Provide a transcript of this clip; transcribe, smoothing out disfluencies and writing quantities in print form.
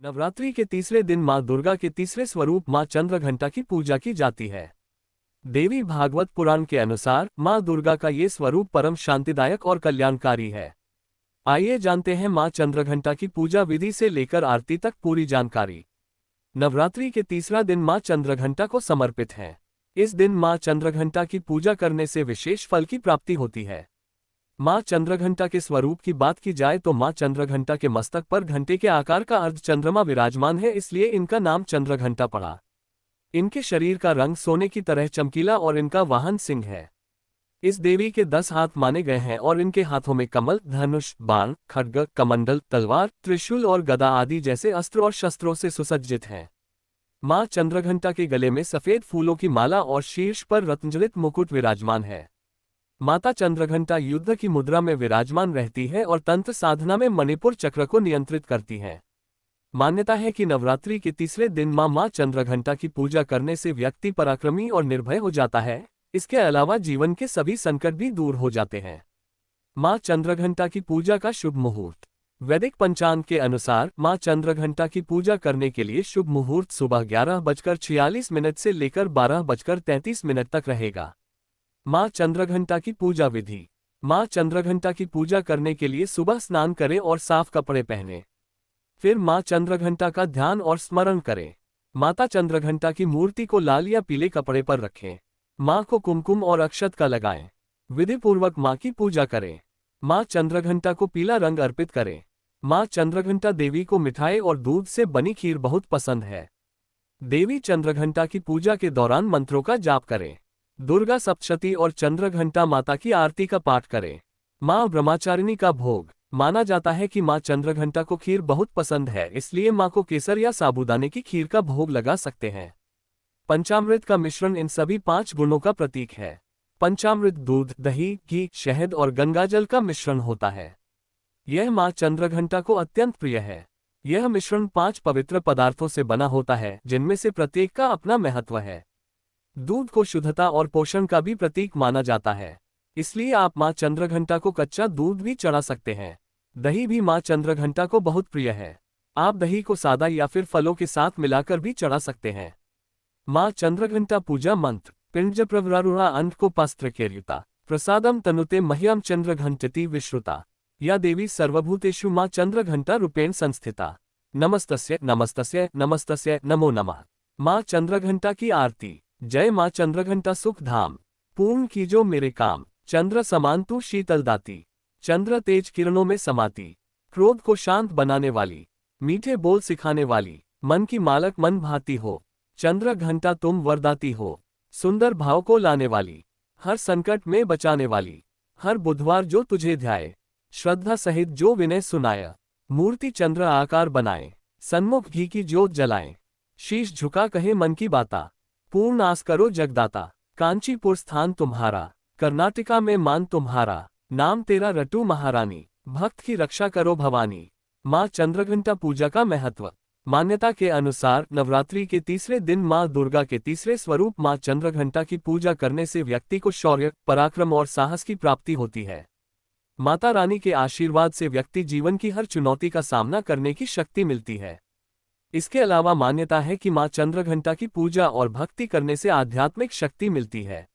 नवरात्रि के तीसरे दिन मां दुर्गा के तीसरे स्वरूप मां चंद्रघंटा की पूजा की जाती है। देवी भागवत पुराण के अनुसार मां दुर्गा का ये स्वरूप परम शांतिदायक और कल्याणकारी है। आइए जानते हैं मां चंद्रघंटा की पूजा विधि से लेकर आरती तक पूरी जानकारी। नवरात्रि के तीसरा दिन मां चंद्रघंटा को समर्पित है। इस दिन मां चंद्रघंटा की पूजा करने से विशेष फल की प्राप्ति होती है। मां चंद्रघंटा के स्वरूप की बात की जाए तो मां चंद्रघंटा के मस्तक पर घंटे के आकार का अर्धचंद्रमा विराजमान है, इसलिए इनका नाम चंद्रघंटा पड़ा। इनके शरीर का रंग सोने की तरह चमकीला और इनका वाहन सिंह है। इस देवी के 10 हाथ माने गए हैं और इनके हाथों में कमल, धनुष, बाण, खड्ग, कमंडल, तलवार, त्रिशूल और गदा आदि जैसे अस्त्र और शस्त्रों से सुसज्जित हैं। मां चंद्रघंटा के गले में सफेद फूलों की माला और शीर्ष पर रत्नजड़ित मुकुट विराजमान है। माता चंद्रघंटा युद्ध की मुद्रा में विराजमान रहती है और तंत्र साधना में मणिपुर चक्र को नियंत्रित करती है। मान्यता है कि नवरात्रि के तीसरे दिन मां चंद्रघंटा की पूजा करने से व्यक्ति पराक्रमी और निर्भय हो जाता है। इसके अलावा जीवन के सभी संकट भी दूर हो जाते हैं। मां चंद्रघंटा की पूजा का शुभ मुहूर्त। वैदिक पंचांग के अनुसार मां चंद्रघंटा की पूजा करने के लिए शुभ मुहूर्त सुबह 11:46 से लेकर 12:33 तक रहेगा। मां चंद्रघंटा की पूजा विधि। मां चंद्रघंटा की पूजा करने के लिए सुबह स्नान करें और साफ कपड़े पहनें। फिर मां चंद्रघंटा का ध्यान और स्मरण करें। माता चंद्रघंटा की मूर्ति को लाल या पीले कपड़े पर रखें। मां को कुमकुम और अक्षत का लगाएं। विधि पूर्वक मां की पूजा करें। मां चंद्रघंटा को पीला रंग अर्पित करें। मां चंद्रघंटा देवी को मिठाई और दूध से बनी खीर बहुत पसंद है। देवी चंद्रघंटा की पूजा के दौरान मंत्रों का जाप करें। दुर्गा सप्तशती और चंद्रघंटा माता की आरती का पाठ करें। मां ब्रह्मचारिणी का भोग। माना जाता है कि मां चंद्रघंटा को खीर बहुत पसंद है, इसलिए मां को केसर या साबूदाने की खीर का भोग लगा सकते हैं। पंचामृत का मिश्रण इन सभी 5 गुणों का प्रतीक है। पंचामृत दूध, दही, घी, शहद और गंगाजल का मिश्रण होता है। यह मां चंद्रघंटा को अत्यंत प्रिय है। यह मिश्रण 5 पवित्र पदार्थों से बना होता है, जिनमें से प्रत्येक का अपना महत्व है। दूध को शुद्धता और पोषण का भी प्रतीक माना जाता है, इसलिए आप मां चंद्रघंटा को कच्चा दूध भी चढ़ा सकते हैं। दही भी मां चंद्रघंटा को बहुत प्रिय है। आप दही को सादा या फिर फलों के साथ मिलाकर भी चढ़ा सकते हैं। मां चंद्रघंटा पूजा मंत्र। पिंड प्रवरारुणा अंत को पास्त्रकेर्युता प्रसादम तनुते मह्यम चंद्रघंटति विश्रुता। या देवी सर्वभूतेषु मां चंद्रघंटा रूपेण संस्थिता। नमस्तस्य नमस्तस्य नमस्तस्य नमो नमः। मां चंद्रघंटा की आरती। जय मां चंद्रघंटा सुख धाम, पूर्ण कीजो मेरे काम। चंद्र समान तू शीतल दाती, चंद्र तेज किरणों में समाती। क्रोध को शांत बनाने वाली, मीठे बोल सिखाने वाली, मन की मालक मन भाती हो। चंद्र घंटा तुम वरदाती हो, सुंदर भाव को लाने वाली, हर संकट में बचाने वाली। हर बुधवार जो तुझे ध्याए, श्रद्धा सहित जो विनय सुनाय। मूर्ति चंद्र आकार बनाए, सन्मुख घी की ज्योत जलाएं। शीश झुका कहे मन की बाता, पूर्ण आस करो जगदाता। कांचीपुर स्थान तुम्हारा, कर्नाटका में मान तुम्हारा। नाम तेरा रटू महारानी, भक्त की रक्षा करो भवानी। मां चंद्रघंटा पूजा का महत्व। मान्यता के अनुसार नवरात्रि के तीसरे दिन मां दुर्गा के तीसरे स्वरूप मां चंद्रघंटा की पूजा करने से व्यक्ति को शौर्य, पराक्रम और साहस की प्राप्ति होती है। माता रानी के आशीर्वाद से व्यक्ति जीवन की हर चुनौती का सामना करने की शक्ति मिलती है। इसके अलावा मान्यता है कि मां चंद्रघंटा की पूजा और भक्ति करने से आध्यात्मिक शक्ति मिलती है।